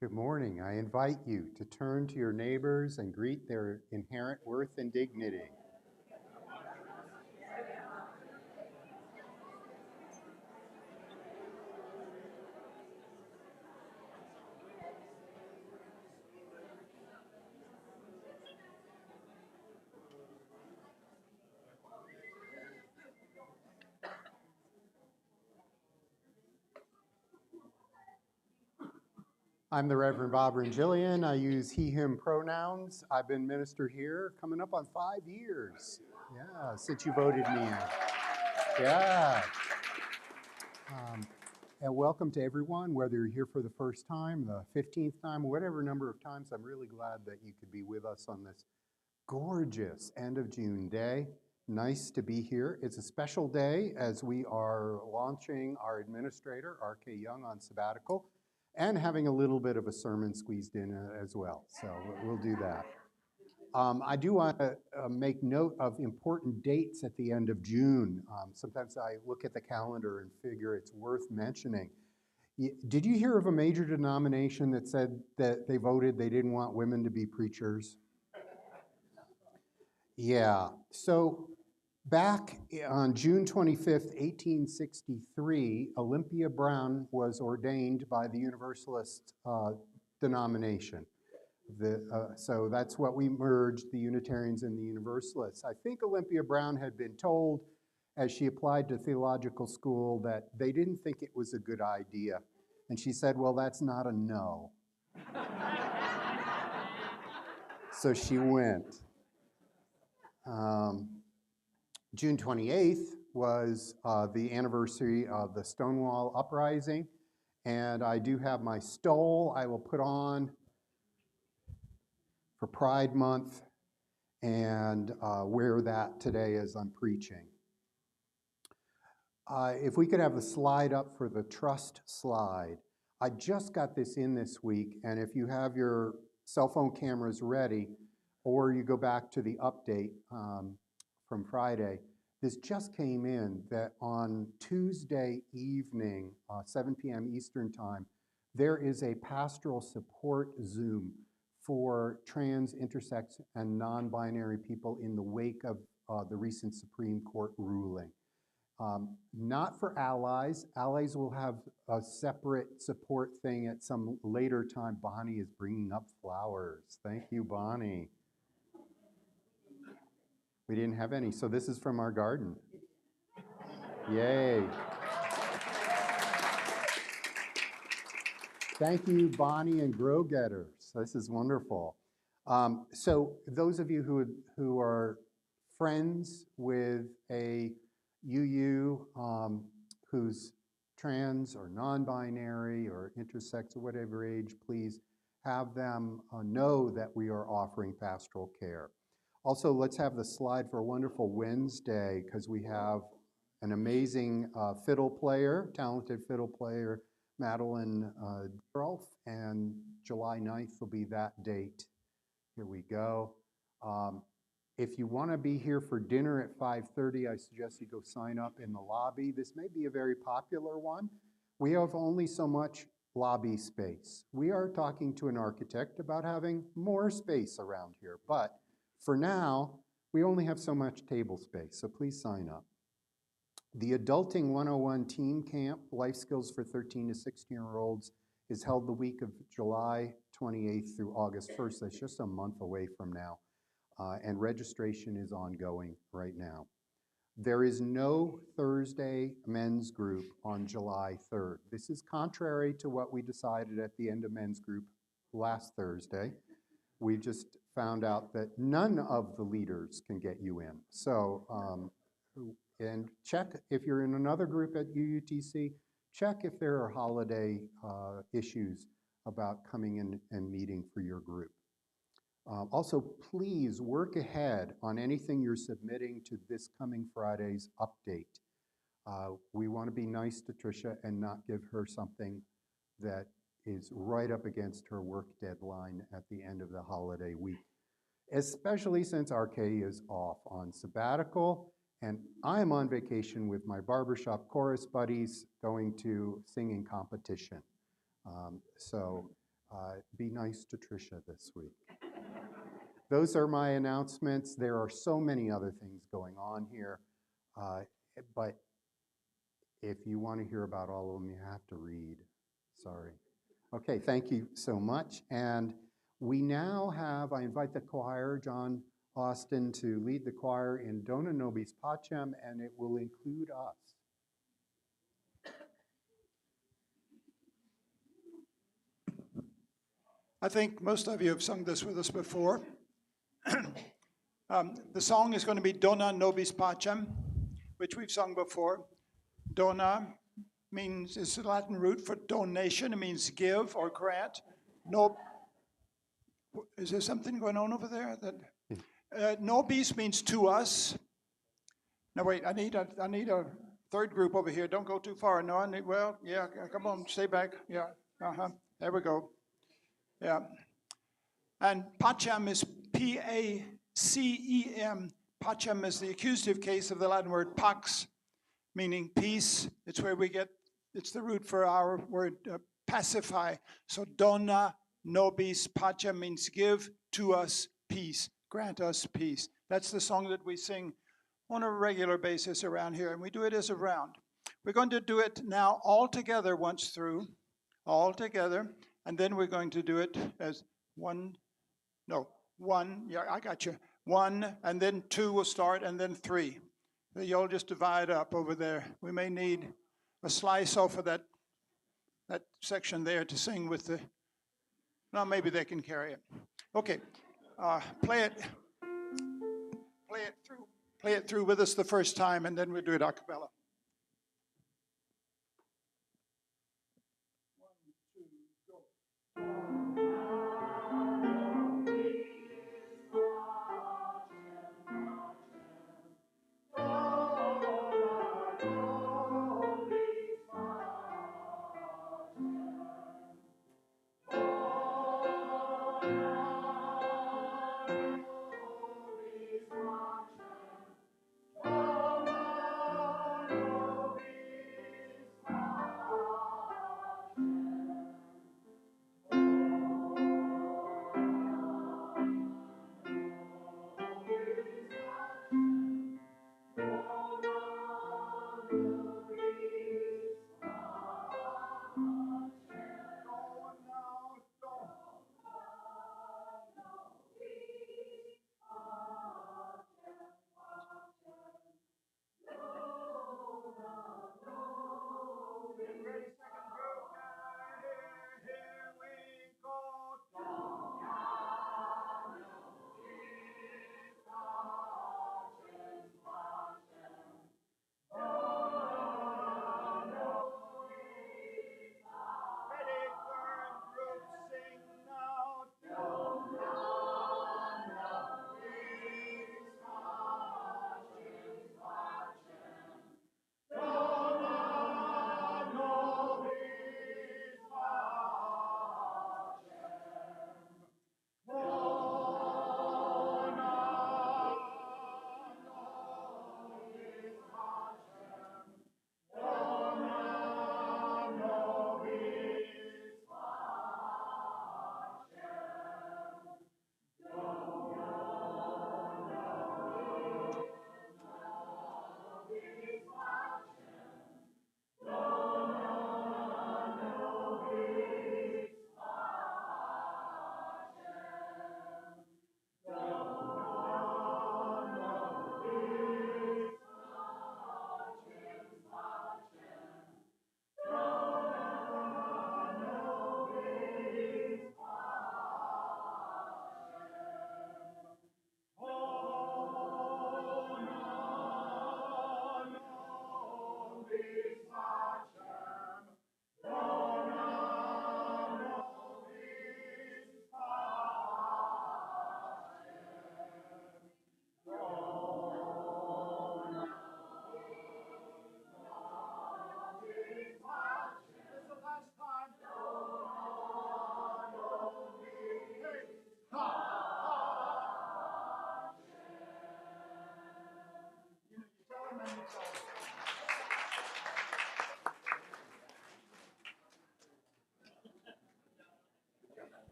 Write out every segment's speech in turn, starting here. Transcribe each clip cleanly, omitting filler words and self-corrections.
Good morning. I invite you to turn to your neighbors and greet their inherent worth and dignity. I'm the Reverend Bob Renjilian. I use he, him pronouns. I've been minister here coming up on 5 years. Yeah, since you voted me in. Yeah. And welcome to everyone, whether you're here for the first time, the 15th time, whatever number of times. I'm really glad that you could be with us on this gorgeous end of June day. Nice to be here. It's a special day as we are launching our administrator, R.K. Young, on sabbatical, and having a little bit of a sermon squeezed in as well. So we'll do that. I do want to make note of important dates at the end of June. Sometimes I look at the calendar and figure it's worth mentioning. Did you hear of a major denomination that said that they voted they didn't want women to be preachers? Yeah, so back on June 25th, 1863, Olympia Brown was ordained by the Universalist denomination. So that's what we merged, the Unitarians and the Universalists. I think Olympia Brown had been told, as she applied to theological school, that they didn't think it was a good idea. And she said, well, that's not a no. So she went. June 28th was the anniversary of the Stonewall Uprising, and I do have my stole I will put on for Pride Month and wear that today as I'm preaching. If we could have the slide up for the trust slide. I just got this in this week, and if you have your cell phone cameras ready, or you go back to the update from Friday, this just came in that on Tuesday evening, 7 p.m. Eastern Time, there is a pastoral support Zoom for trans, intersex, and non-binary people in the wake of the recent Supreme Court ruling. Not for allies. Allies will have a separate support thing at some later time. Bonnie is bringing up flowers. Thank you, Bonnie. We didn't have any, so this is from our garden. Yay. Thank you, Bonnie and Grow Getters. This is wonderful. So those of you who are friends with a UU who's trans or non-binary or intersex or whatever age, please have them know that we are offering pastoral care. Also, let's have the slide for a wonderful Wednesday, because we have an amazing fiddle player, talented fiddle player, Madeline Durolf, and July 9th will be that date. Here we go. If you want to be here for dinner at 5:30, I suggest you go sign up in the lobby. This may be a very popular one. We have only so much lobby space. We are talking to an architect about having more space around here, but for now, we only have so much table space, so please sign up. The Adulting 101 Team Camp, Life Skills for 13 to 16-year-olds, is held the week of July 28th through August 1st. That's just a month away from now. And registration is ongoing right now. There is no Thursday men's group on July 3rd. This is contrary to what we decided at the end of men's group last Thursday. We just found out that none of the leaders can get you in. So, and check if you're in another group at UUTC, check if there are holiday issues about coming in and meeting for your group. Also, please work ahead on anything you're submitting to this coming Friday's update. We want to be nice to Tricia and not give her something that is right up against her work deadline at the end of the holiday week, especially since RK is off on sabbatical and I'm on vacation with my barbershop chorus buddies going to singing competition. So Be nice to Tricia this week. Those are my announcements. There are so many other things going on here, but if you want to hear about all of them, you have to read. Sorry. Okay, thank you so much. And we now have, I invite the choir, John Austin, to lead the choir in Dona Nobis Pacem, and it will include us. I think most of you have sung this with us before. The song is going to be Dona Nobis Pacem, which we've sung before. Dona means, is the Latin root for donation. It means give or grant. No, is there something going on over there? Nobis means to us. Now wait, I need a third group over here. Don't go too far. No, yeah, come on, stay back. Yeah, there we go. Yeah. And pacem is P-A-C-E-M. Pacem is the accusative case of the Latin word pax, meaning peace. It's where it's the root for our word pacify. So dona nobis pacem means give to us peace, grant us peace. That's the song that we sing on a regular basis around here, and we do it as a round. We're going to do it now all together once through, all together. And then we're going to do it as one, yeah, I got you. One, and then two will start, and then three. You'll just divide up over there. We may need a slice off of that section there to sing with maybe they can carry it. Okay, play it through with us the first time, and then we'll do it a cappella.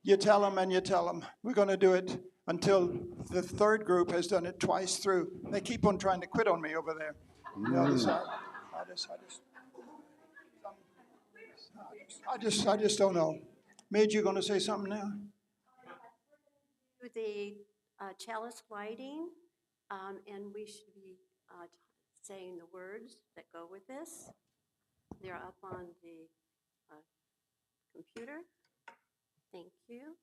You tell them and you tell them. We're going to do it until the third group has done it twice through. They keep on trying to quit on me over there. The other side. I just don't know. Midge, you going to say something now? Do the chalice lighting, and we should be saying the words that go with this. They're up on the computer. Thank you.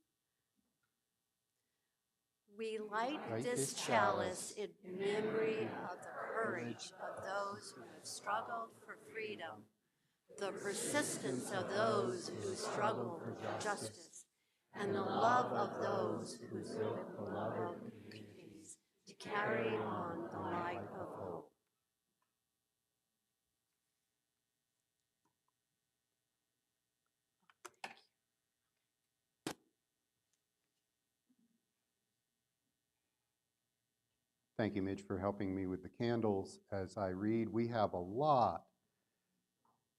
We light this chalice in memory of the courage of those who have struggled for freedom, the persistence of those who struggle for justice, and the love of those who live in beloved communities to carry on the light of hope. Thank you, Midge, for helping me with the candles as I read. We have a lot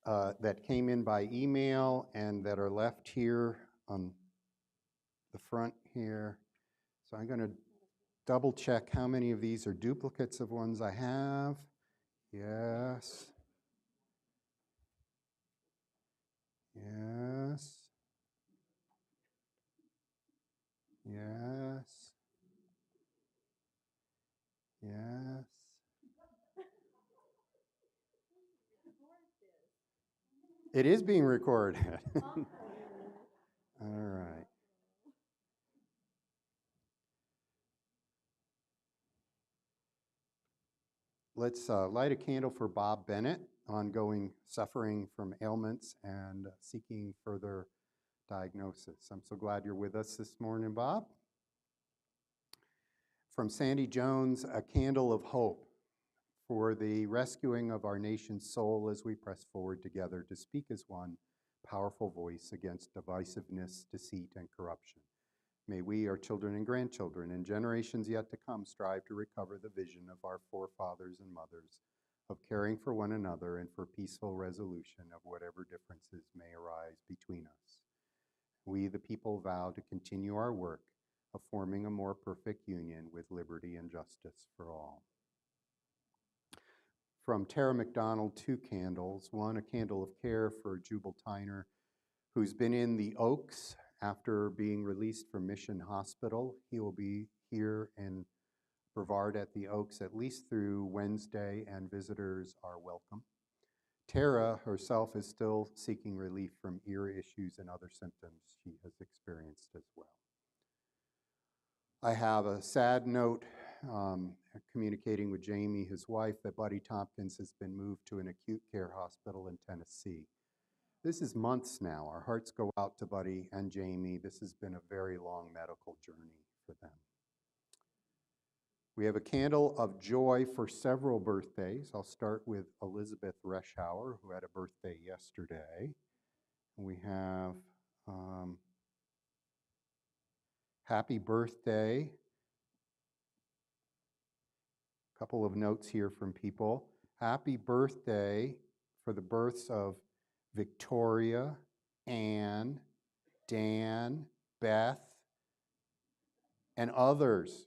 that came in by email and that are left here on the front here. So I'm going to double check how many of these are duplicates of ones I have. Yes. Yes. Yes. Yes. It is being recorded. All right. Let's light a candle for Bob Bennett, ongoing suffering from ailments and seeking further diagnosis. I'm so glad you're with us this morning, Bob. From Sandy Jones, a candle of hope for the rescuing of our nation's soul as we press forward together to speak as one powerful voice against divisiveness, deceit, and corruption. May we, our children and grandchildren, and generations yet to come strive to recover the vision of our forefathers and mothers of caring for one another and for peaceful resolution of whatever differences may arise between us. We, the people, vow to continue our work of forming a more perfect union with liberty and justice for all. From Tara McDonald, 2 candles. One, a candle of care for Jubal Tyner, who's been in the Oaks after being released from Mission Hospital. He will be here in Brevard at the Oaks at least through Wednesday, and visitors are welcome. Tara herself is still seeking relief from ear issues and other symptoms she has experienced as well. I have a sad note communicating with Jamie, his wife, that Buddy Tompkins has been moved to an acute care hospital in Tennessee. This is months now. Our hearts go out to Buddy and Jamie. This has been a very long medical journey for them. We have a candle of joy for several birthdays. I'll start with Elizabeth Reschauer, who had a birthday yesterday. We have happy birthday. A couple of notes here from people. Happy birthday for the births of Victoria, Anne, Dan, Beth, and others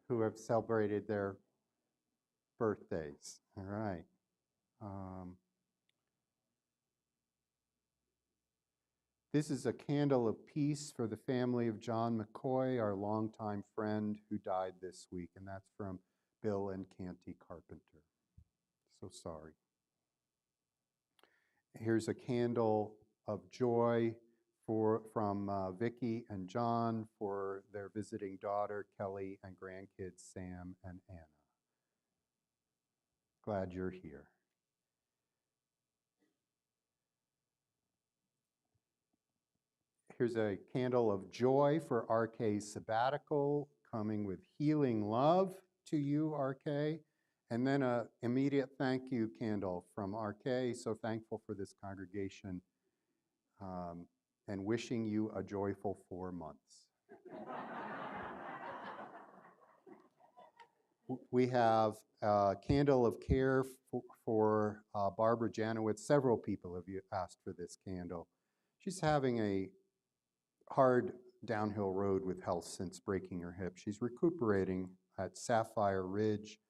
who have celebrated their birthdays. All right. This is a candle of peace for the family of John McCoy, our longtime friend who died this week, and that's from Bill and Canty Carpenter. So sorry. Here's a candle of joy from Vicki and John for their visiting daughter, Kelly, and grandkids, Sam and Anna. Glad you're here. Here's a candle of joy for RK's sabbatical, coming with healing love to you, RK. And then an immediate thank you candle from RK. So thankful for this congregation and wishing you a joyful 4 months. We have a candle of care for Barbara Janowitz. Several people have asked for this candle. She's having a hard downhill road with health since breaking her hip. She's recuperating at Sapphire Ridge.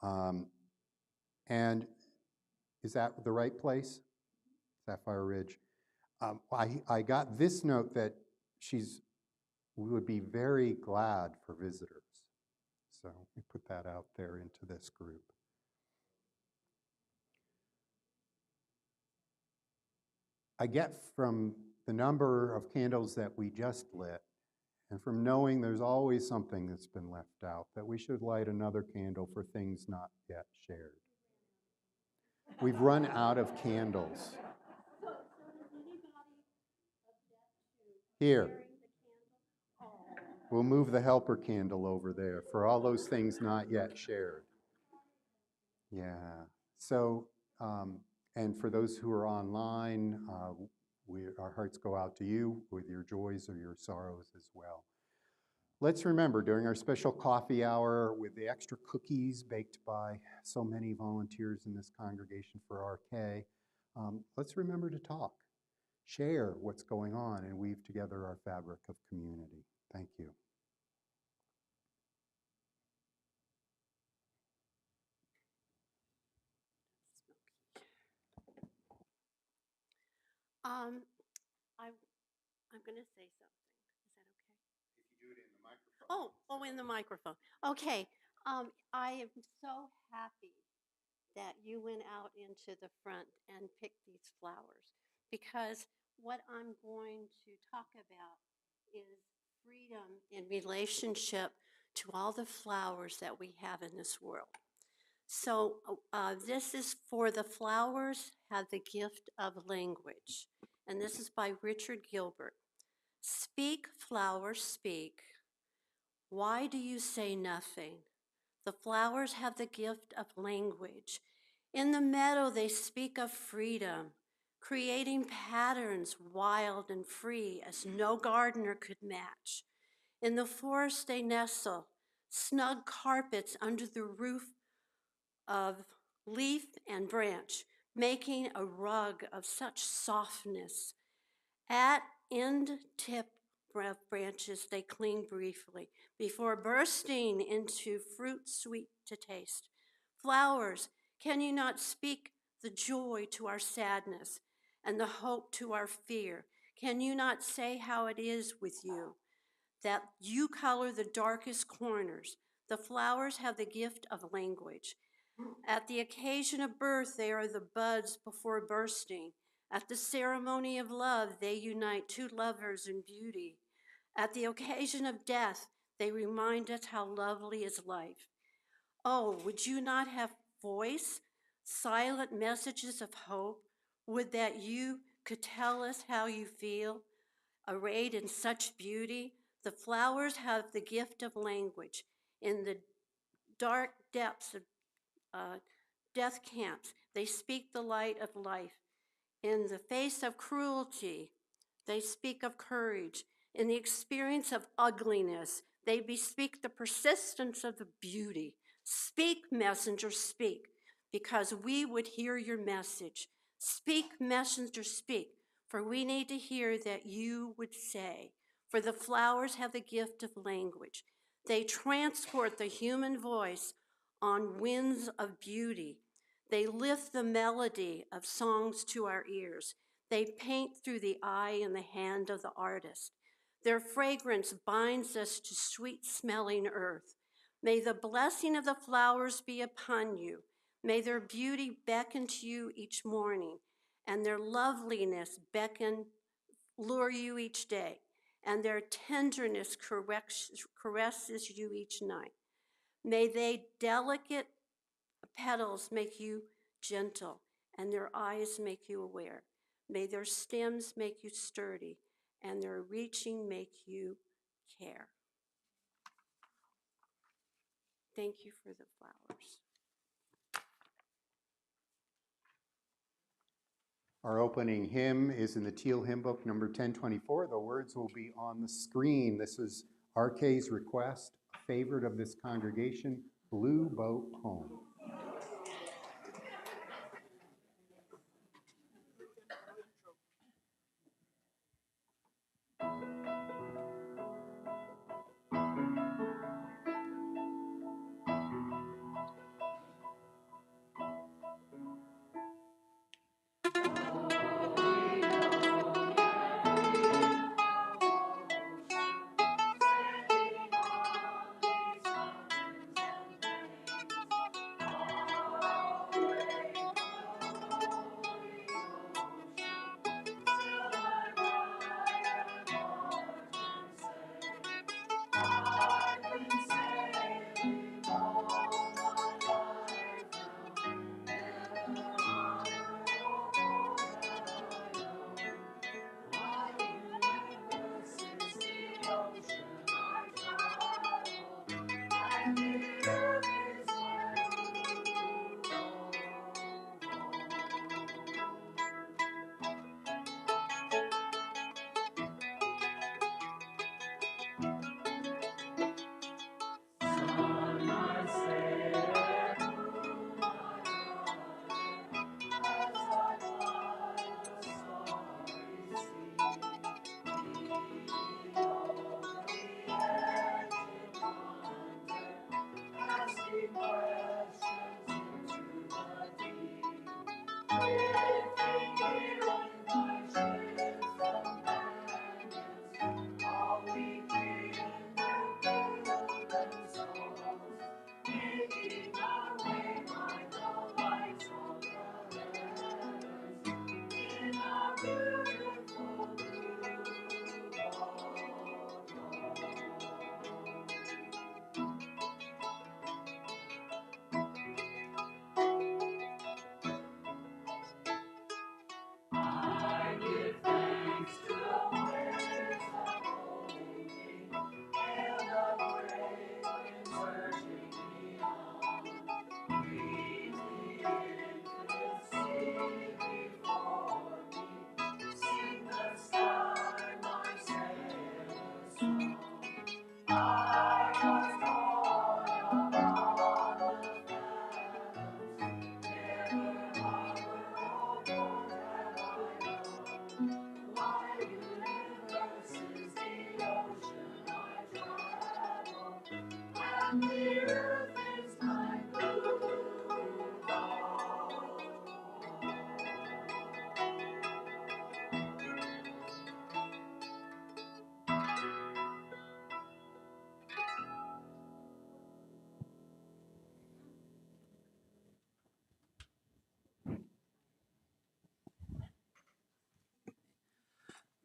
And is that the right place? Sapphire Ridge. I got this note that we would be very glad for visitors. So we put that out there into this group. I get from the number of candles that we just lit, and from knowing there's always something that's been left out, that we should light another candle for things not yet shared. We've run out of candles. Here. We'll move the helper candle over there for all those things not yet shared. Yeah. So, and for those who are online, our hearts go out to you with your joys or your sorrows as well. Let's remember, during our special coffee hour with the extra cookies baked by so many volunteers in this congregation for RK, let's remember to talk, share what's going on, and weave together our fabric of community. Thank you. I'm going to say something. Is that okay? If you do it in the microphone. In the microphone. Okay. I am so happy that you went out into the front and picked these flowers, because what I'm going to talk about is freedom in relationship to all the flowers that we have in this world. So this is for the flowers have the gift of language, and this is by Richard Gilbert. Speak, flowers, speak. Why do you say nothing? The flowers have the gift of language. In the meadow, they speak of freedom, creating patterns wild and free as no gardener could match. In the forest, they nestle, snug carpets under the roof of leaf and branch, making a rug of such softness. At end-tip branches, they cling briefly before bursting into fruit sweet to taste. Flowers, can you not speak the joy to our sadness and the hope to our fear? Can you not say how it is with you, that you color the darkest corners? The flowers have the gift of language. At the occasion of birth, they are the buds before bursting. At the ceremony of love, they unite two lovers in beauty. At the occasion of death, they remind us how lovely is life. Oh, would you not have voice, silent messages of hope? Would that you could tell us how you feel, arrayed in such beauty? The flowers have the gift of language. In the dark depths of death camps, they speak the light of life. In the face of cruelty, they speak of courage. In the experience of ugliness, they bespeak the persistence of the beauty. Speak, messenger, speak, because we would hear your message. Speak, messenger, speak, for we need to hear that you would say. For the flowers have the gift of language. They transport the human voice on winds of beauty. They lift the melody of songs to our ears. They paint through the eye and the hand of the artist. Their fragrance binds us to sweet-smelling earth. May the blessing of the flowers be upon you. May their beauty beckon to you each morning, and their loveliness lure you each day, and their tenderness caresses you each night. May they delicate petals make you gentle, and their eyes make you aware. May their stems make you sturdy, and their reaching make you care. Thank you for the flowers. Our opening hymn is in the Teal Hymn Book, number 1024. The words will be on the screen. This is RK's request, a favorite of this congregation, Blue Boat Home.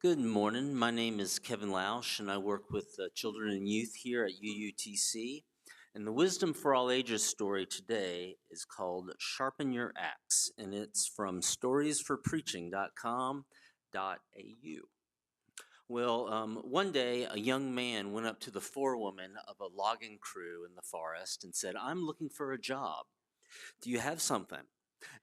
Good morning. My name is Kevin Lausch, and I work with children and youth here at UUTC. And the Wisdom for All Ages story today is called Sharpen Your Axe, and it's from storiesforpreaching.com.au. Well, one day a young man went up to the forewoman of a logging crew in the forest and said, "I'm looking for a job. Do you have something?"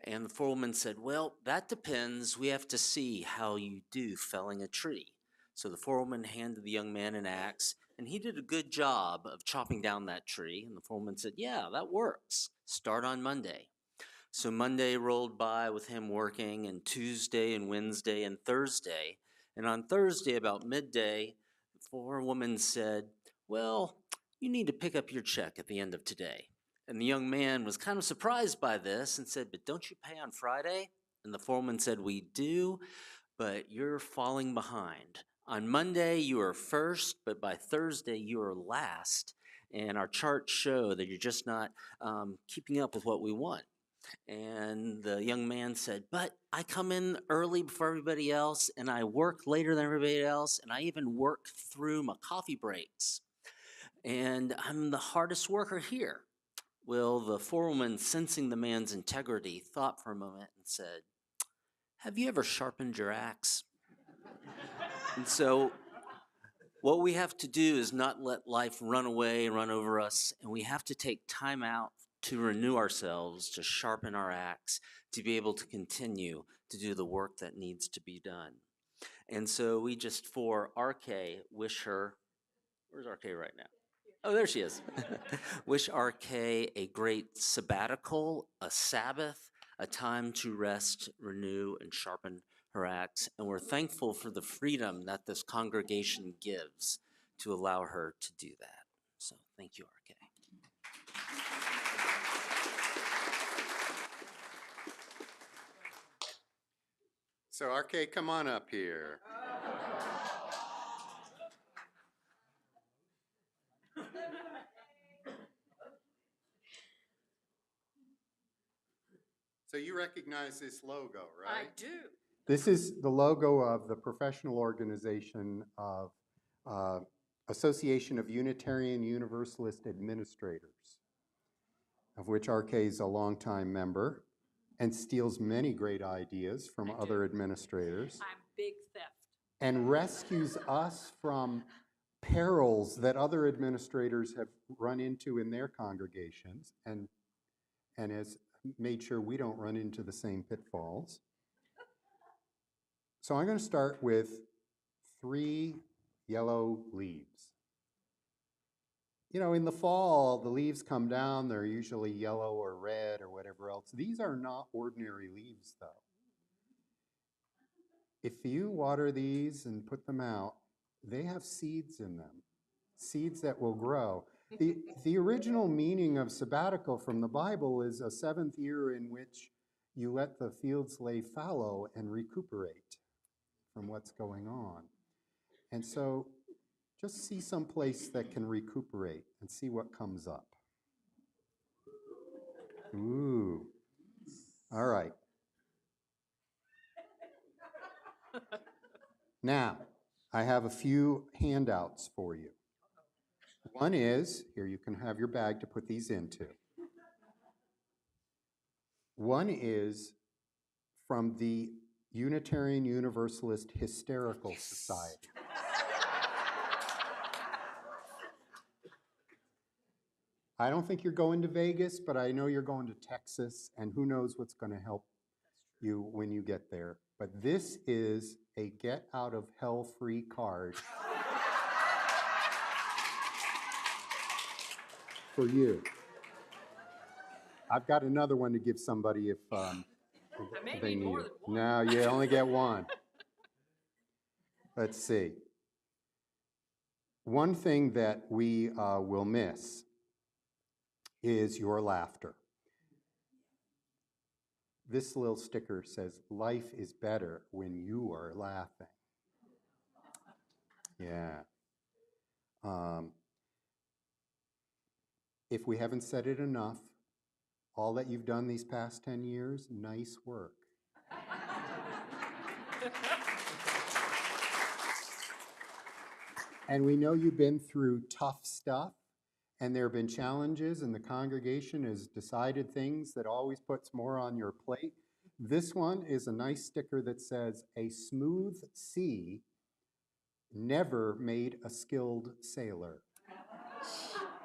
And the forewoman said, "Well, that depends. We have to see how you do felling a tree." So the forewoman handed the young man an axe, and he did a good job of chopping down that tree. And the forewoman said, "Yeah, that works. Start on Monday." So Monday rolled by with him working, and Tuesday and Wednesday and Thursday. And on Thursday, about midday, the forewoman said, "Well, you need to pick up your check at the end of today." And the young man was kind of surprised by this and said, "But don't you pay on Friday?" And the foreman said, "We do, but you're falling behind. On Monday, you are first, but by Thursday, you are last. And our charts show that you're just not keeping up with what we want." And the young man said, "But I come in early before everybody else, and I work later than everybody else, and I even work through my coffee breaks. And I'm the hardest worker here." Well, the forewoman, sensing the man's integrity, thought for a moment and said, "Have you ever sharpened your axe?" And so what we have to do is not let life run away and run over us, and we have to take time out to renew ourselves, to sharpen our axe, to be able to continue to do the work that needs to be done. And so we just, for RK, wish her, where's RK right now? Oh, there she is. Wish RK a great sabbatical, a Sabbath, a time to rest, renew, and sharpen her axe. And we're thankful for the freedom that this congregation gives to allow her to do that. So thank you, RK. So RK, come on up here. So you recognize this logo, right? I do. This is the logo of the professional organization of Association of Unitarian Universalist Administrators, of which RK is a longtime member and steals many great ideas from other administrators. I'm big theft. And rescues us from perils that other administrators have run into in their congregations and has made sure we don't run into the same pitfalls. So I'm going to start with 3 yellow leaves. You know, in the fall, the leaves come down, they're usually yellow or red or whatever else. These are not ordinary leaves, though. If you water these and put them out, they have seeds in them, seeds that will grow. The original meaning of sabbatical from the Bible is a 7th year in which you let the fields lay fallow and recuperate from what's going on. And so just see some place that can recuperate and see what comes up. Ooh. All right. Now, I have a few handouts for you. One is, here you can have your bag to put these into. One is from the Unitarian Universalist Hysterical Society. I don't think you're going to Vegas, but I know you're going to Texas, and who knows what's going to help you when you get there. But this is a get out of hell free card for you. I've got another one to give somebody if they need it. No, you only get one. Let's see. One thing that we will miss is your laughter. This little sticker says, "Life is better when you are laughing." Yeah. If we haven't said it enough, all that you've done these past 10 years, nice work. And we know you've been through tough stuff, and there have been challenges, and the congregation has decided things that always puts more on your plate. This one is a nice sticker that says, "A smooth sea never made a skilled sailor."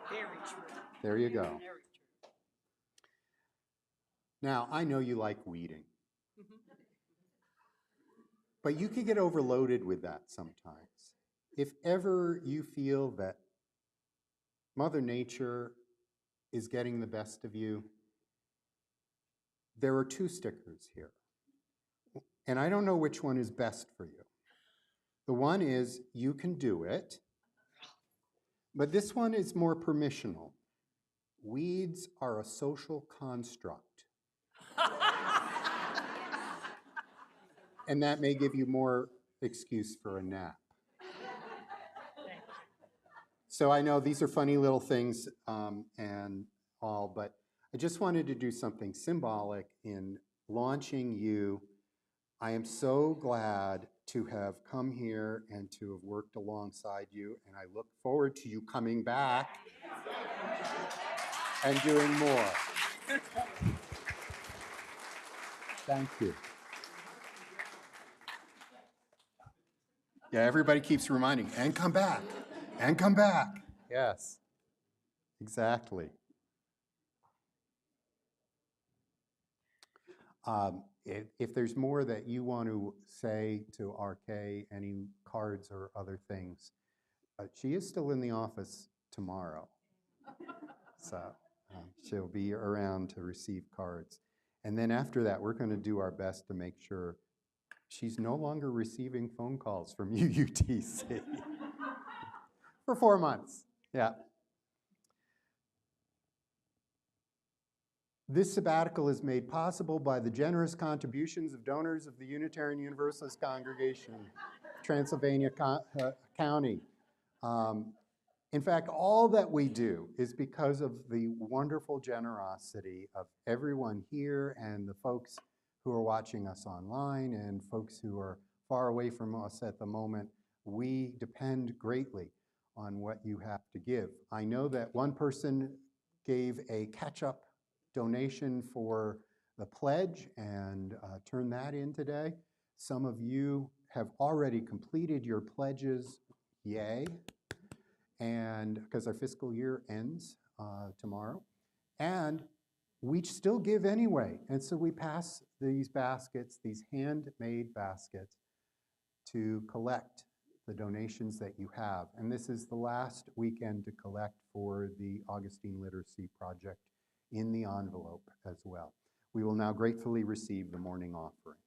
Very true. There you go. Very true. Now, I know you like weeding, but you could get overloaded with that sometimes. If ever you feel that Mother Nature is getting the best of you, there are two stickers here. And I don't know which one is best for you. The one is, you can do it, but this one is more permissional. Weeds are a social construct. And that may give you more excuse for a nap. So I know these are funny little things and all, but I just wanted to do something symbolic in launching you. I am so glad to have come here and to have worked alongside you, and I look forward to you coming back and doing more. Thank you. Yeah, everybody keeps reminding, and come back, and come back. Yes, exactly. If there's more that you want to say to RK, any cards or other things, she is still in the office tomorrow. So she'll be around to receive cards. And then after that, we're going to do our best to make sure she's no longer receiving phone calls from UUTC for 4 months. Yeah. This sabbatical is made possible by the generous contributions of donors of the Unitarian Universalist Congregation, Transylvania County. In fact, all that we do is because of the wonderful generosity of everyone here and the folks who are watching us online and folks who are far away from us at the moment. We depend greatly on what you have to give. I know that one person gave a catch-up donation for the pledge and turned that in today. Some of you have already completed your pledges, yay. And because our fiscal year ends tomorrow, and we still give anyway. And so we pass these baskets, these handmade baskets, to collect the donations that you have. And this is the last weekend to collect for the Augustine Literacy Project in the envelope as well. We will now gratefully receive the morning offering.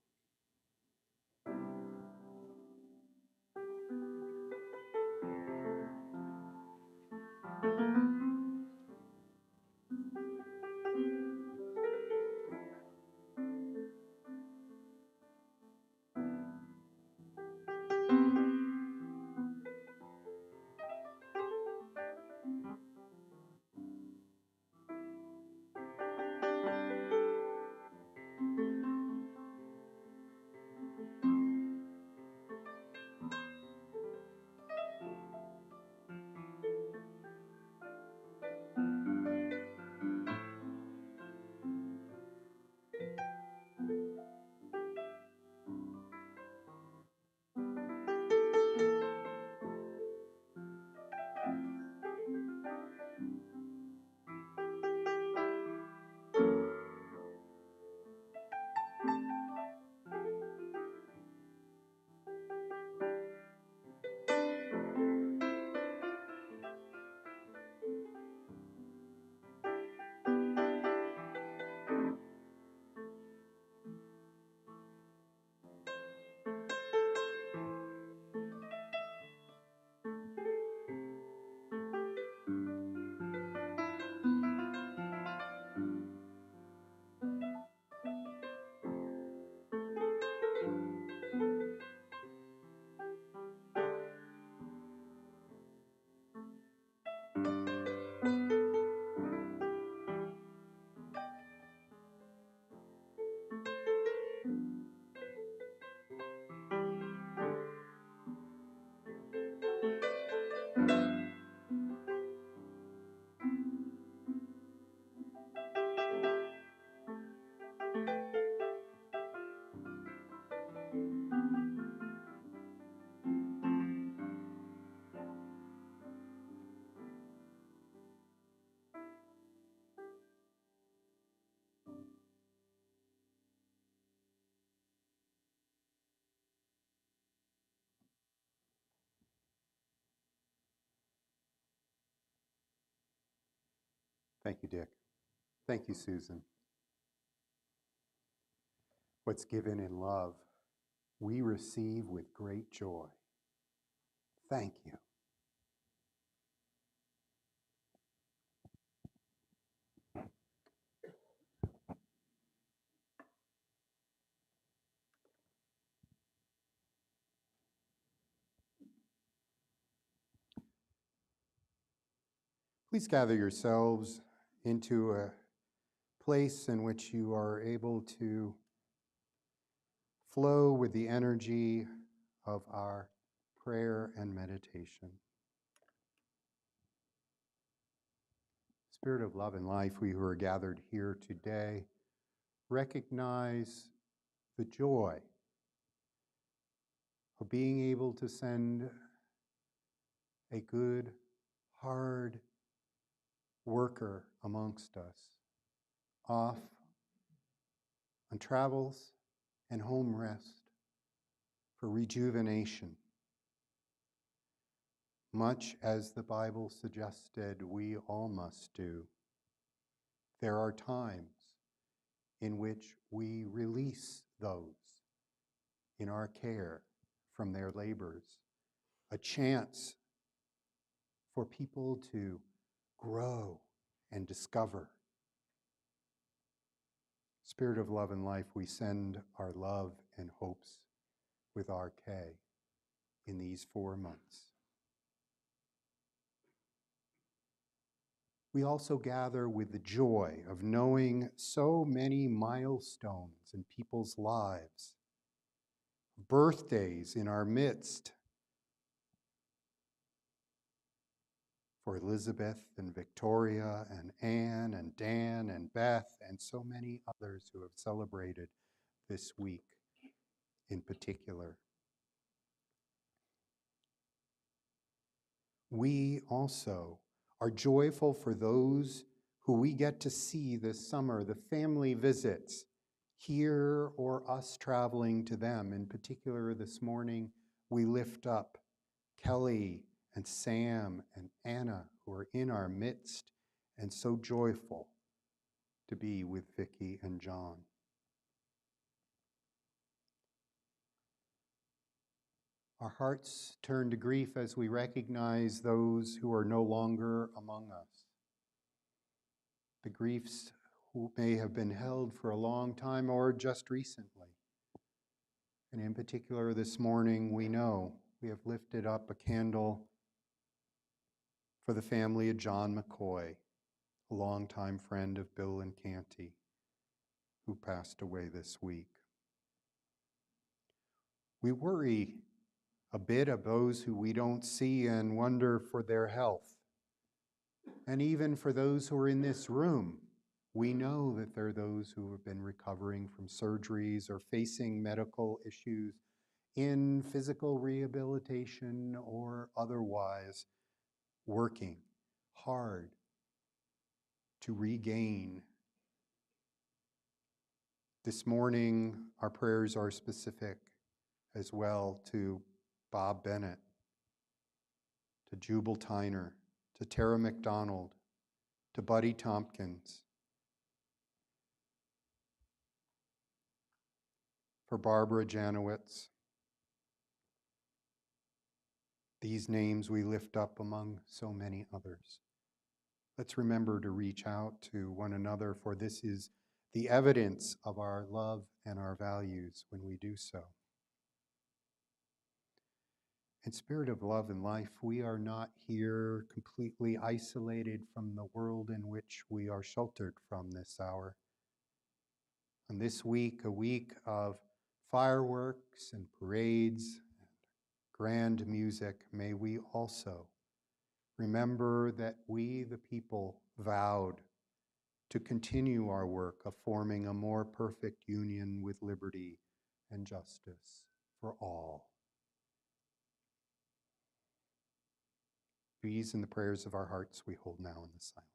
Thank you, Dick. Thank you, Susan. What's given in love, we receive with great joy. Thank you. Please gather yourselves into a place in which you are able to flow with the energy of our prayer and meditation. Spirit of love and life, we who are gathered here today recognize the joy of being able to send a good, hard worker amongst us off on travels and home rest for rejuvenation. Much as the Bible suggested we all must do, there are times in which we release those in our care from their labors, a chance for people to grow and discover. Spirit of love and life, we send our love and hopes with RK in these 4 months. We also gather with the joy of knowing so many milestones in people's lives, birthdays in our midst for Elizabeth and Victoria and Anne and Dan and Beth and so many others who have celebrated this week in particular. We also are joyful for those who we get to see this summer, the family visits here or us traveling to them. In particular, this morning, we lift up Kelly and Sam and Anna, who are in our midst and so joyful to be with Vicky and John. Our hearts turn to grief as we recognize those who are no longer among us. The griefs who may have been held for a long time or just recently. And in particular, this morning, we know we have lifted up a candle for the family of John McCoy, a longtime friend of Bill and Canty, who passed away this week. We worry a bit of those who we don't see and wonder for their health. And even for those who are in this room, we know that there are those who have been recovering from surgeries or facing medical issues in physical rehabilitation or otherwise working hard to regain. This morning, our prayers are specific as well to Bob Bennett, to Jubal Tyner, to Tara McDonald, to Buddy Tompkins, for Barbara Janowitz. These names we lift up among so many others. Let's remember to reach out to one another, for this is the evidence of our love and our values when we do so. In spirit of love and life, we are not here completely isolated from the world in which we are sheltered from this hour. And this week, a week of fireworks and parades and grand music, may we also remember that we, the people, vowed to continue our work of forming a more perfect union with liberty and justice for all. These and the prayers of our hearts we hold now in the silence.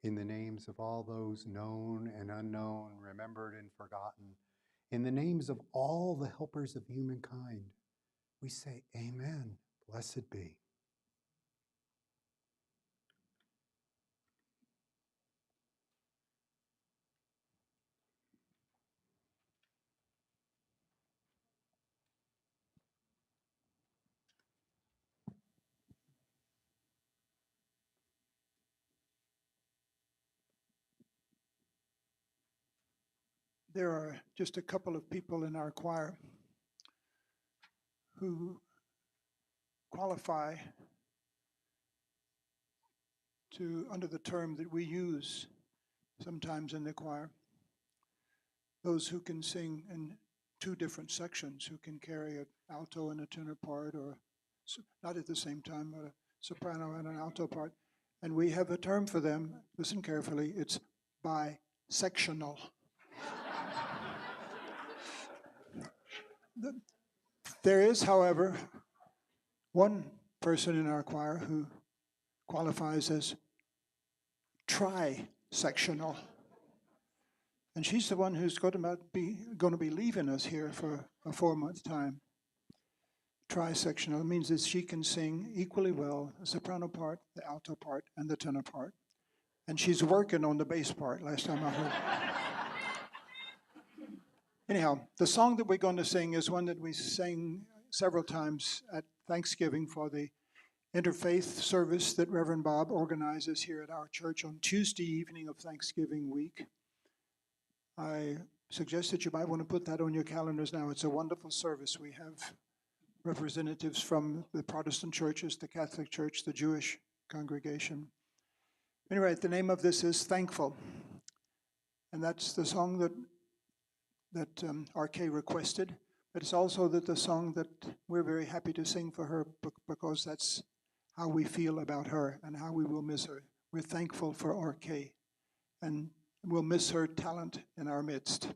in the names of all those known and unknown, remembered and forgotten, in the names of all the helpers of humankind, we say, Amen. Blessed be. There are just a couple of people in our choir who qualify to under the term that we use sometimes in the choir. Those who can sing in two different sections, who can carry an alto and a tenor part, or not at the same time, but a soprano and an alto part. And we have a term for them, listen carefully, it's bisectional. There is, however, one person in our choir who qualifies as trisectional. And she's the one who's going to be leaving us here for a 4-month time. Trisectional means that she can sing equally well the soprano part, the alto part, and the tenor part. And she's working on the bass part, last time I heard. Anyhow, the song that we're going to sing is one that we sang several times at Thanksgiving for the interfaith service that Reverend Bob organizes here at our church on Tuesday evening of Thanksgiving week. I suggest that you might want to put that on your calendars now. It's a wonderful service. We have representatives from the Protestant churches, the Catholic Church, the Jewish congregation. Anyway, the name of this is Thankful. And that's the song that RK requested. But it's also the song that we're very happy to sing for her because that's how we feel about her and how we will miss her. We're thankful for RK, and we'll miss her talent in our midst.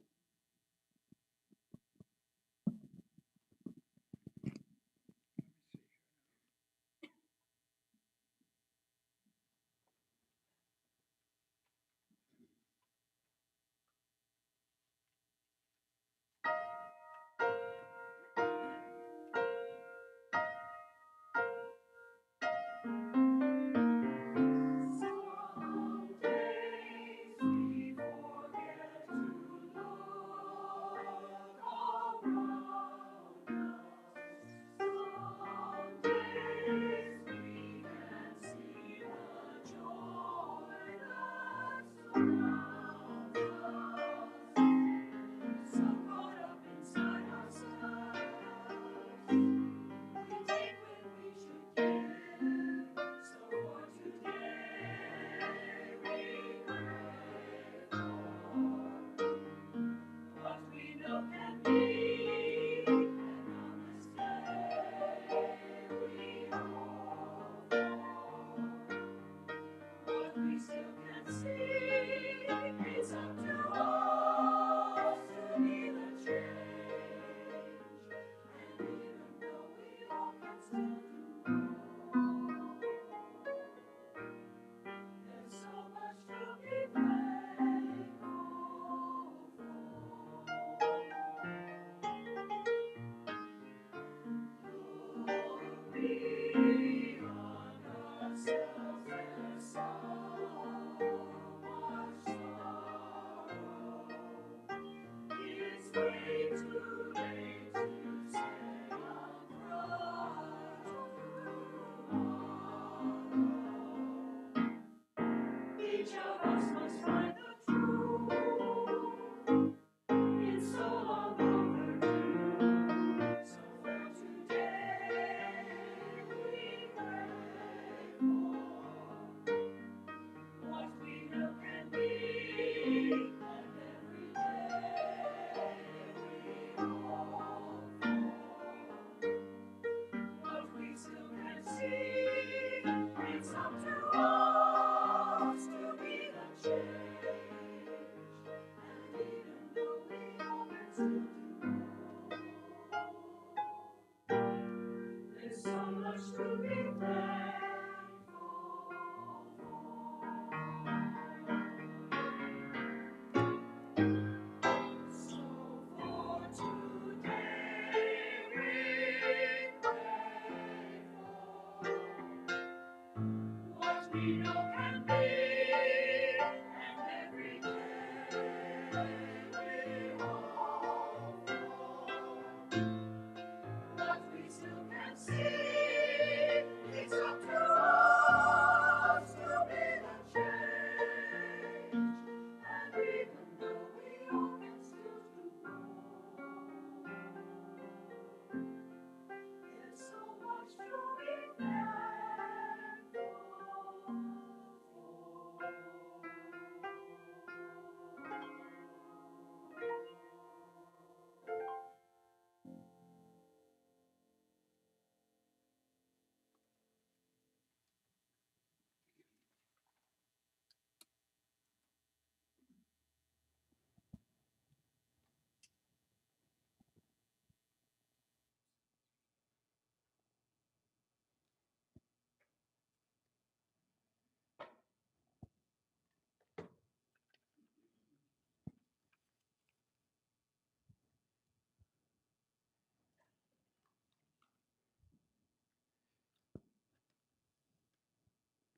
It's up to us to be the change.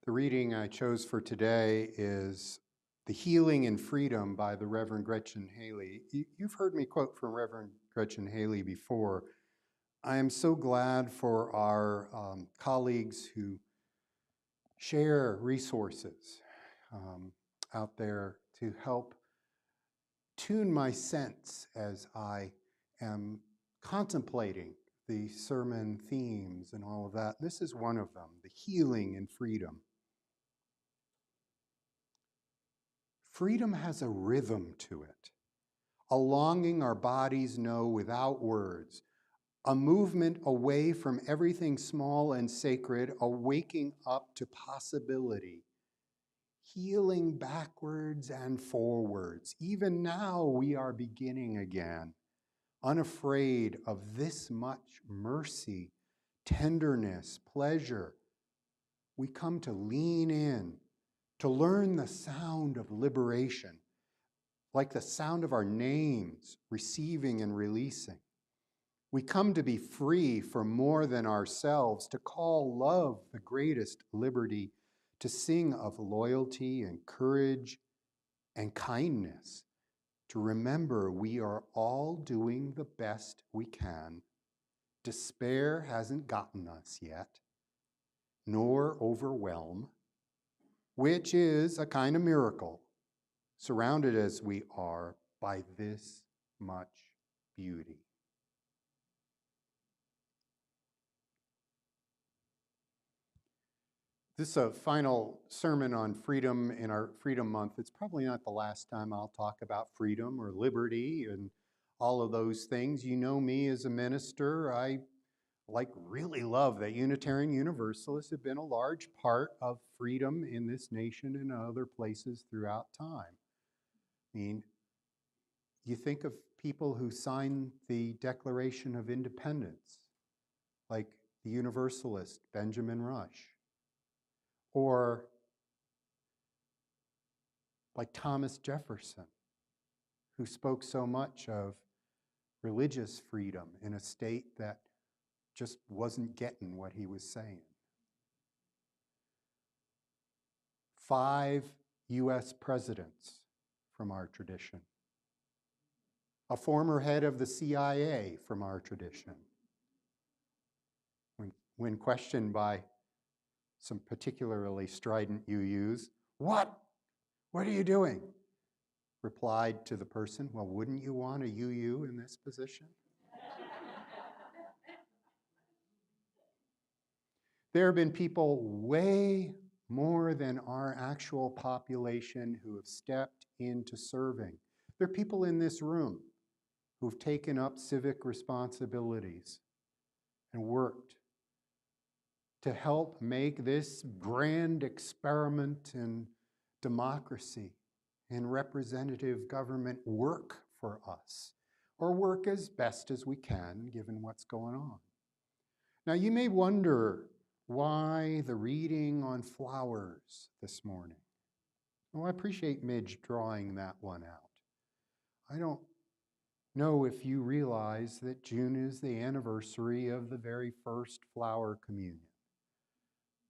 The reading I chose for today is The Healing and Freedom by the Reverend Gretchen Haley. You've heard me quote from Reverend Gretchen Haley before. I am so glad for our colleagues who share resources out there to help tune my sense as I am contemplating the sermon themes and all of that. This is one of them, the healing and freedom. Freedom has a rhythm to it, a longing our bodies know without words, a movement away from everything small and sacred, a waking up to possibility, healing backwards and forwards. Even now we are beginning again, unafraid of this much mercy, tenderness, pleasure. We come to lean in, to learn the sound of liberation, like the sound of our names, receiving and releasing. We come to be free from more than ourselves, to call love the greatest liberty, to sing of loyalty and courage and kindness, to remember we are all doing the best we can. Despair hasn't gotten us yet, nor overwhelm, which is a kind of miracle, surrounded as we are by this much beauty. This is a final sermon on freedom in our Freedom Month. It's probably not the last time I'll talk about freedom or liberty and all of those things. You know me as a minister. I really love that Unitarian Universalists have been a large part of freedom in this nation and other places throughout time. I mean, you think of people who signed the Declaration of Independence, like the Universalist Benjamin Rush, or like Thomas Jefferson, who spoke so much of religious freedom in a state that just wasn't getting what he was saying. 5 US presidents from our tradition. A former head of the CIA from our tradition. When questioned by some particularly strident UUs, what are you doing? Replied to the person, well, wouldn't you want a UU in this position? There have been people way more than our actual population who have stepped into serving. There are people in this room who've taken up civic responsibilities and worked to help make this grand experiment in democracy and representative government work for us, or work as best as we can given what's going on. Now you may wonder why the reading on flowers this morning. Well, I appreciate Midge drawing that one out. I don't know if you realize that June is the anniversary of the very first flower communion.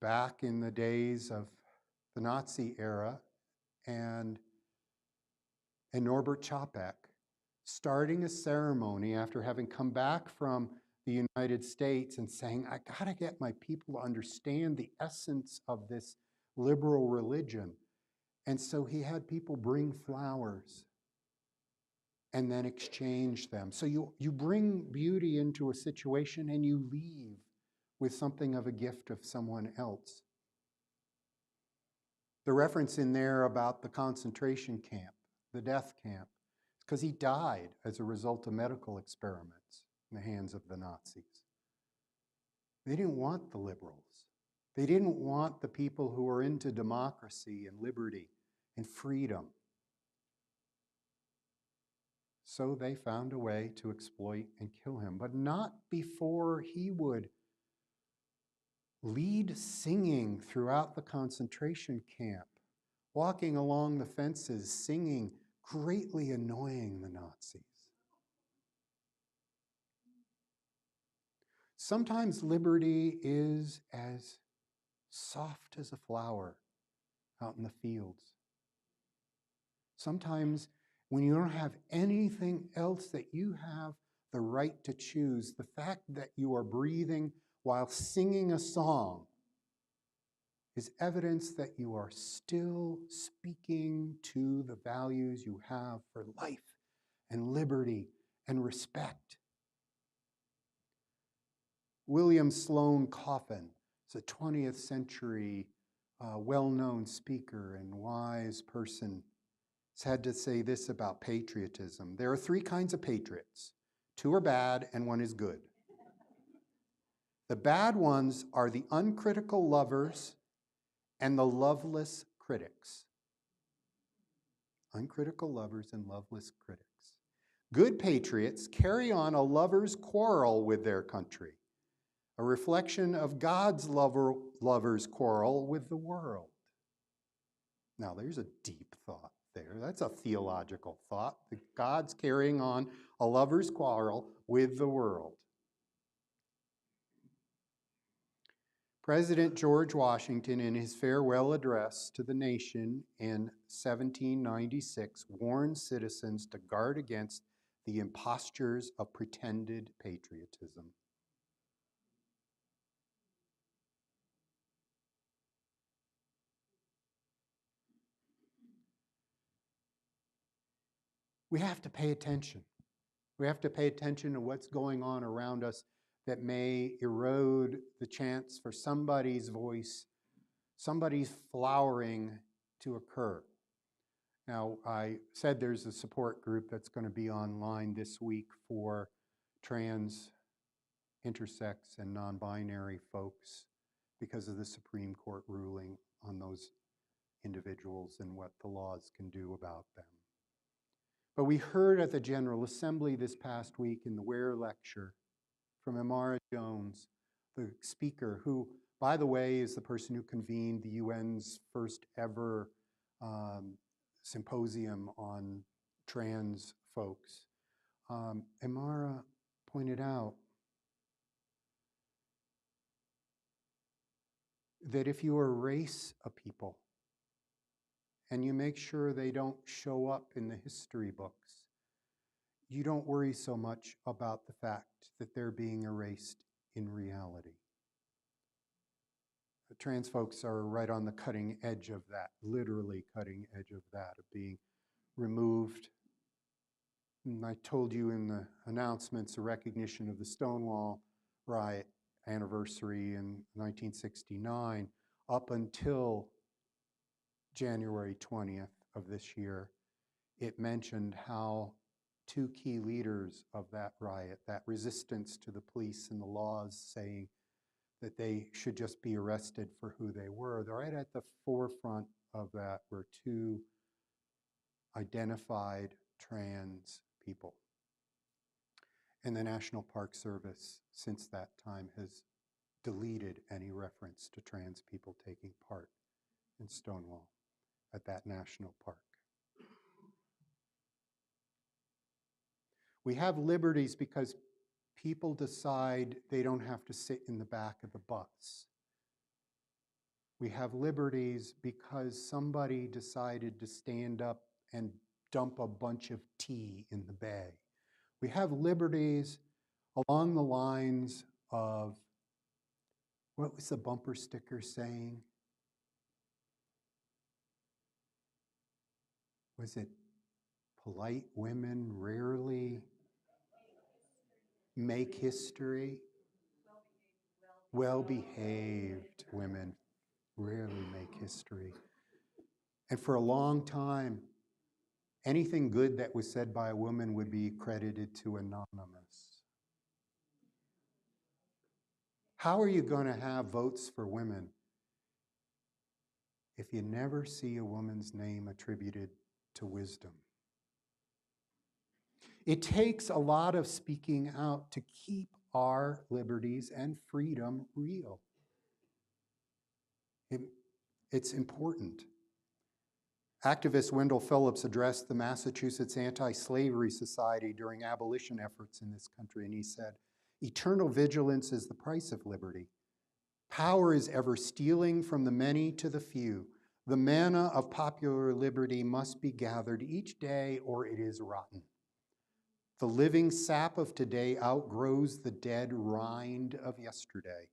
Back in the days of the Nazi era and Norbert Chopek, starting a ceremony after having come back from the United States and saying, I gotta get my people to understand the essence of this liberal religion. And so he had people bring flowers and then exchange them. So you bring beauty into a situation and you leave with something of a gift of someone else. The reference in there about the concentration camp, the death camp, because he died as a result of medical experiments in the hands of the Nazis. They didn't want the liberals. They didn't want the people who were into democracy and liberty and freedom. So they found a way to exploit and kill him, but not before he would lead singing throughout the concentration camp, walking along the fences, singing, greatly annoying the Nazis. Sometimes liberty is as soft as a flower out in the fields. Sometimes when you don't have anything else, that you have the right to choose, the fact that you are breathing while singing a song is evidence that you are still speaking to the values you have for life and liberty and respect. William Sloane Coffin is a 20th century well-known speaker and wise person. He's had to say this about patriotism. There are three kinds of patriots. Two are bad and one is good. The bad ones are the uncritical lovers and the loveless critics. Uncritical lovers and loveless critics. Good patriots carry on a lover's quarrel with their country, a reflection of God's lover's quarrel with the world. Now, there's a deep thought there. That's a theological thought, that God's carrying on a lover's quarrel with the world. President George Washington, in his farewell address to the nation in 1796, warned citizens to guard against the impostures of pretended patriotism. We have to pay attention. We have to pay attention to what's going on around us that may erode the chance for somebody's voice, somebody's flowering to occur. Now, I said there's a support group that's going to be online this week for trans, intersex, and non-binary folks because of the Supreme Court ruling on those individuals and what the laws can do about them. But we heard at the General Assembly this past week in the Ware lecture from Amara Jones, the speaker, who, by the way, is the person who convened the UN's first ever symposium on trans folks. Amara pointed out that if you erase a people and you make sure they don't show up in the history books, you don't worry so much about the fact that they're being erased in reality. The trans folks are right on the cutting edge of that, literally cutting edge of that, of being removed. And I told you in the announcements a recognition of the Stonewall riot anniversary in 1969 up until January 20th of this year. It mentioned how two key leaders of that riot, that resistance to the police and the laws saying that they should just be arrested for who they were, right at the forefront of that were two identified trans people. And the National Park Service, since that time, has deleted any reference to trans people taking part in Stonewall at that national park. We have liberties because people decide they don't have to sit in the back of the bus. We have liberties because somebody decided to stand up and dump a bunch of tea in the bay. We have liberties along the lines of, what was the bumper sticker saying? Was it polite women rarely make history? Well-behaved women rarely make history. And for a long time, anything good that was said by a woman would be credited to anonymous. How are you going to have votes for women if you never see a woman's name attributed to wisdom? It takes a lot of speaking out to keep our liberties and freedom real. It's important. Activist Wendell Phillips addressed the Massachusetts Anti-Slavery Society during abolition efforts in this country, and he said, "Eternal vigilance is the price of liberty. Power is ever stealing from the many to the few. The manna of popular liberty must be gathered each day, or it is rotten. The living sap of today outgrows the dead rind of yesterday.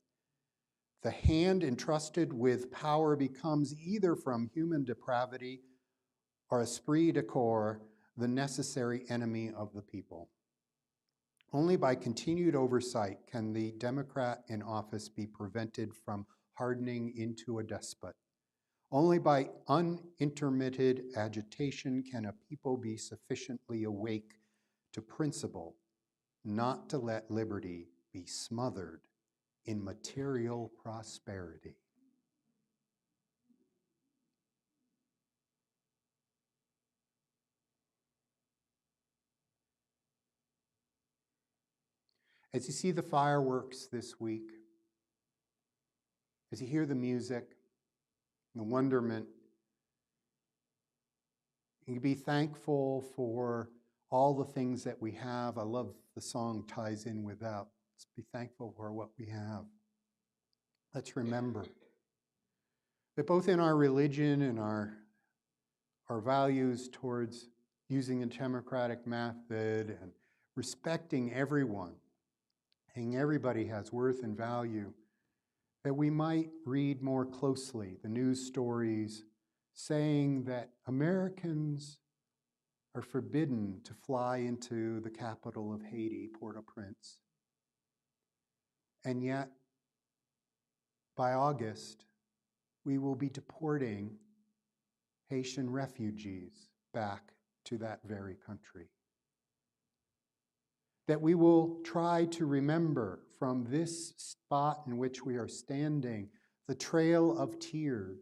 The hand entrusted with power becomes either from human depravity or esprit de corps, the necessary enemy of the people. Only by continued oversight can the Democrat in office be prevented from hardening into a despot. Only by unintermitted agitation can a people be sufficiently awake to principle not to let liberty be smothered in material prosperity. As you see the fireworks this week, as you hear the music, the wonderment, you can be thankful for all the things that we have. I love the song ties in with that. Let's be thankful for what we have. Let's remember that both in our religion and our values towards using a democratic method and respecting everyone, and everybody has worth and value, that we might read more closely the news stories saying that Americans are forbidden to fly into the capital of Haiti, Port-au-Prince. And yet, by August, we will be deporting Haitian refugees back to that very country. That we will try to remember from this spot in which we are standing the trail of tears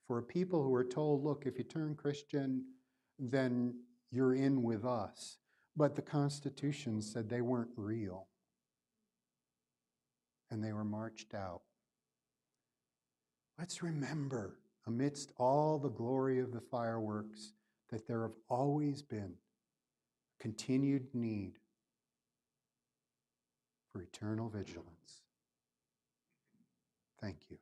for people who are told, look, if you turn Christian, then you're in with us. But the Constitution said they weren't real, and they were marched out. Let's remember, amidst all the glory of the fireworks, that there have always been continued need for eternal vigilance. Thank you.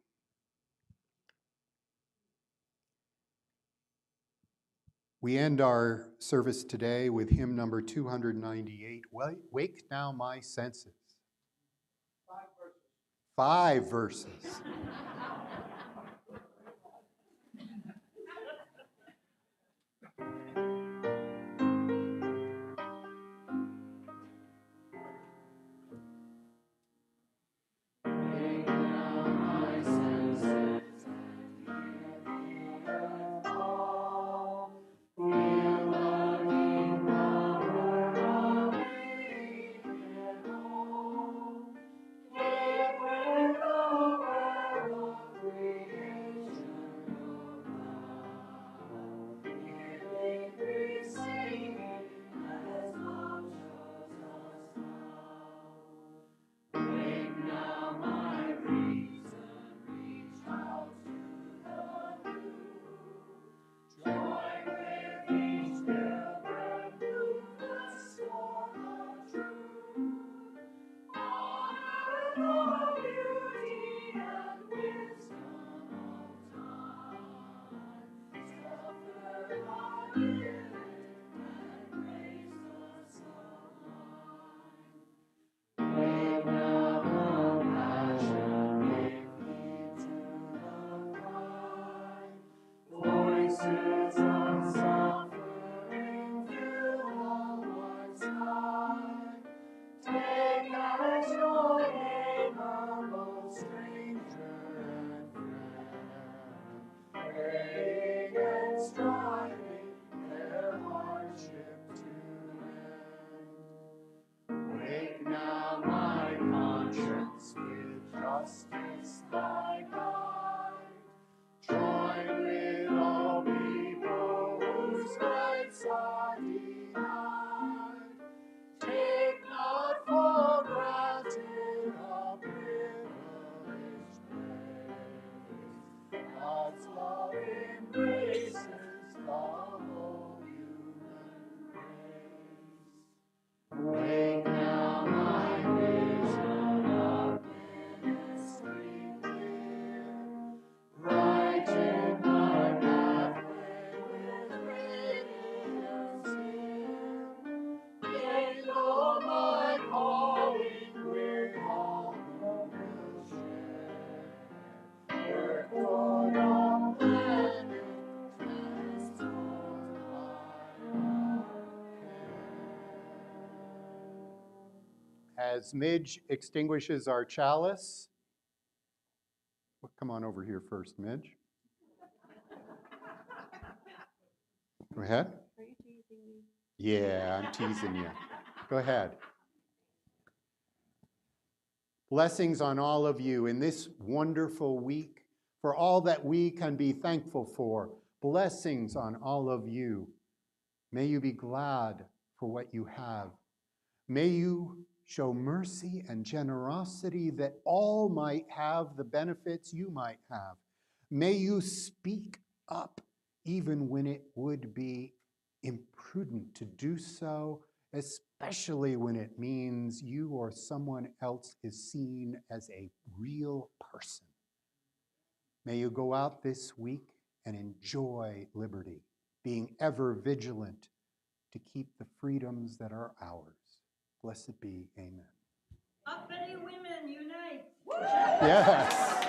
We end our service today with hymn number 298, Wake Now My Senses. 5 verses. as Midge extinguishes our chalice, well, come on over here first, Midge. Go ahead. Are you teasing me? Yeah, I'm teasing you. Go ahead. Blessings on all of you in this wonderful week, for all that we can be thankful for. Blessings on all of you. May you be glad for what you have. May you show mercy and generosity that all might have the benefits you might have. May you speak up even when it would be imprudent to do so, especially when it means you or someone else is seen as a real person. May you go out this week and enjoy liberty, being ever vigilant to keep the freedoms that are ours. Blessed be, amen. Uppity women unite. Yes.